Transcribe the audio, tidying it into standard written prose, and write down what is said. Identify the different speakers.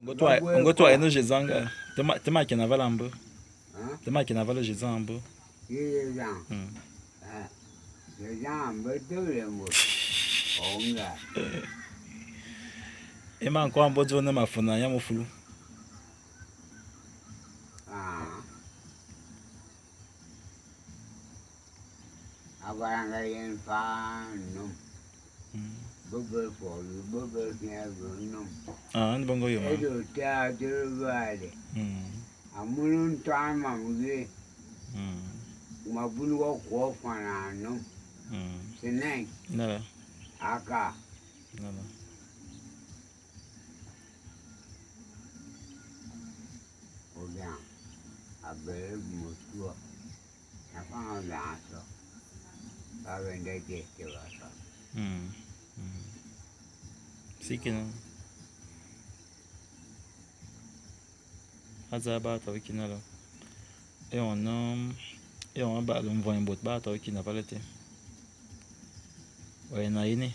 Speaker 1: On go toi nous Edzang. Tema qui n'avait l'ambe. Tema qui n'avait le Edzang ambe.
Speaker 2: Edzang. Edzang betul le mo. Onga.
Speaker 1: Et ma encore un beau jour ma fona ya mo fulu.
Speaker 2: Agora yang panum. Bubur polu, bubur nyagunum.
Speaker 1: Ni bongo yo.
Speaker 2: Itu teater balik. Amunun tama mungkin. Mabulu ko fananum. Seneng.
Speaker 1: Nala.
Speaker 2: Aka.
Speaker 1: Nala.
Speaker 2: Udah. Abel mutua. Apa nggak so. Kawin dah jadi bahasa.
Speaker 1: Sí que no. Azaba ta wiki na lo. Et on ba lo mvo en bot ba ta wiki na palete. Wa na yini.